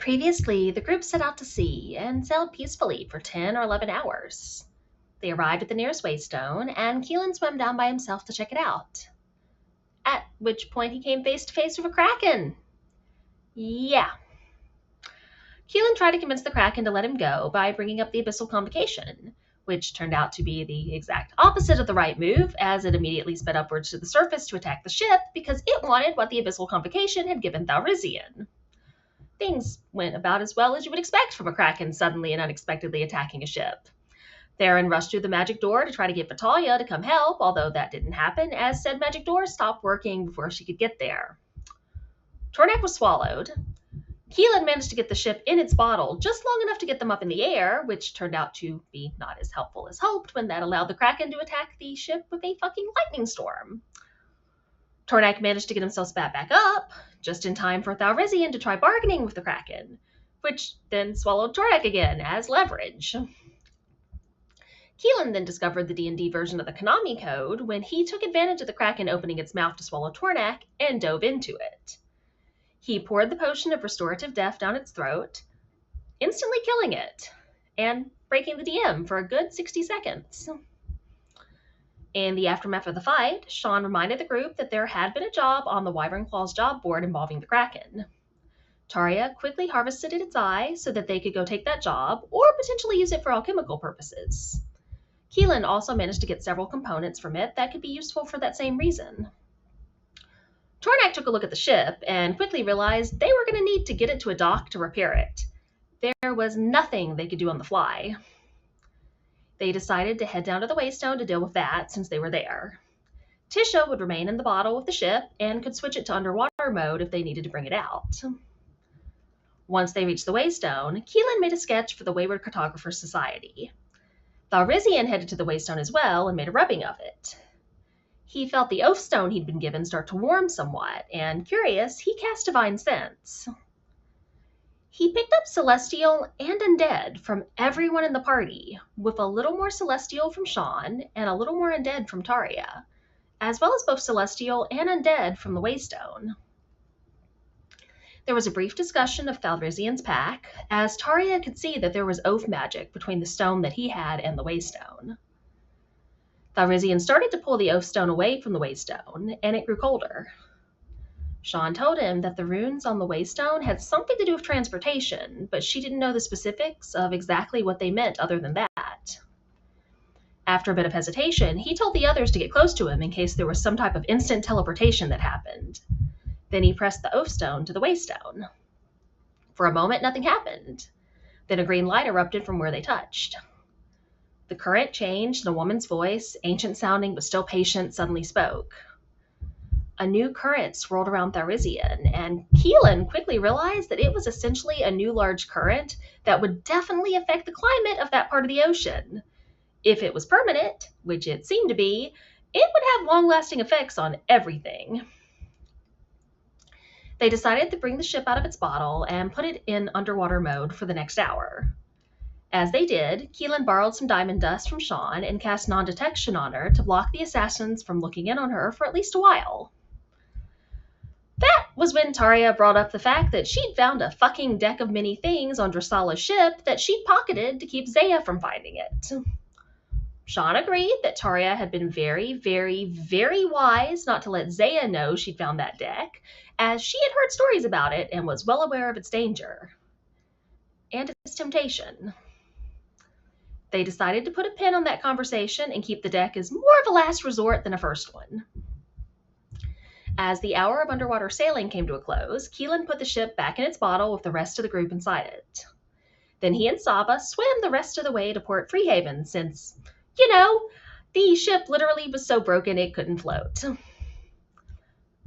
Previously, the group set out to sea and sailed peacefully for 10 or 11 hours. They arrived at the nearest waystone, and Keelan swam down by himself to check it out. At which point he came face to face with a kraken. Yeah. Keelan tried to convince the kraken to let him go by bringing up the abyssal convocation, which turned out to be the exact opposite of the right move, as it immediately sped upwards to the surface to attack the ship because it wanted what the abyssal convocation had given Thalrizian. Things went about as well as you would expect from a kraken suddenly and unexpectedly attacking a ship. Theron rushed through the magic door to try to get Vitalia to come help, although that didn't happen, as said magic door stopped working before she could get there. Tornak was swallowed. Keelan managed to get the ship in its bottle just long enough to get them up in the air, which turned out to be not as helpful as hoped when that allowed the kraken to attack the ship with a fucking lightning storm. Tornak managed to get himself spat back up, just in time for Thalrizian to try bargaining with the kraken, which then swallowed Tornak again as leverage. Keelan then discovered the D&D version of the Konami code when he took advantage of the kraken opening its mouth to swallow Tornak and dove into it. He poured the potion of restorative death down its throat, instantly killing it, and breaking the DM for a good 60 seconds. In the aftermath of the fight, Sean reminded the group that there had been a job on the Wyvern Claws job board involving the kraken. Taria quickly harvested its eye so that they could go take that job, or potentially use it for alchemical purposes. Keelan also managed to get several components from it that could be useful for that same reason. Tornak took a look at the ship and quickly realized they were going to need to get it to a dock to repair it. There was nothing they could do on the fly. They decided to head down to the Waystone to deal with that since they were there. Tisha would remain in the bottle with the ship and could switch it to underwater mode if they needed to bring it out. Once they reached the Waystone, Keelan made a sketch for the Wayward Cartographer Society. Thalrizian headed to the Waystone as well and made a rubbing of it. He felt the oath stone he'd been given start to warm somewhat, and curious, he cast Divine Sense. He picked up Celestial and Undead from everyone in the party, with a little more Celestial from Sean and a little more Undead from Taria, as well as both Celestial and Undead from the Waystone. There was a brief discussion of Thalrizian's pack, as Taria could see that there was oath magic between the stone that he had and the Waystone. Thalrizian started to pull the oath stone away from the Waystone, and it grew colder. Sean told him that the runes on the Waystone had something to do with transportation, but she didn't know the specifics of exactly what they meant other than that. After a bit of hesitation, he told the others to get close to him in case there was some type of instant teleportation that happened. Then he pressed the oath stone to the Waystone. For a moment, nothing happened. Then a green light erupted from where they touched. The current changed, and a woman's voice, ancient sounding but still patient, suddenly spoke. A new current swirled around Thalrizian, and Keelan quickly realized that it was essentially a new large current that would definitely affect the climate of that part of the ocean. If it was permanent, which it seemed to be, it would have long-lasting effects on everything. They decided to bring the ship out of its bottle and put it in underwater mode for the next hour. As they did, Keelan borrowed some diamond dust from Sean and cast non-detection on her to block the assassins from looking in on her for at least a while. That was when Taria brought up the fact that she'd found a fucking deck of many things on Drasala's ship that she'd pocketed to keep Zaya from finding it. Sean agreed that Taria had been very, very, very wise not to let Zaya know she'd found that deck, as she had heard stories about it and was well aware of its danger. And its temptation. They decided to put a pin on that conversation and keep the deck as more of a last resort than a first one. As the hour of underwater sailing came to a close, Keelan put the ship back in its bottle with the rest of the group inside it. Then he and Saba swam the rest of the way to Port Freehaven since, the ship literally was so broken it couldn't float.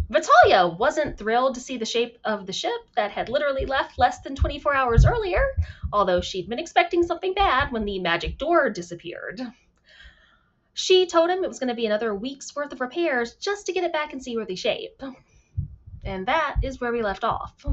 Vitalia wasn't thrilled to see the shape of the ship that had literally left less than 24 hours earlier, although she'd been expecting something bad when the magic door disappeared. She told him it was going to be another week's worth of repairs just to get it back in seaworthy shape. And that is where we left off.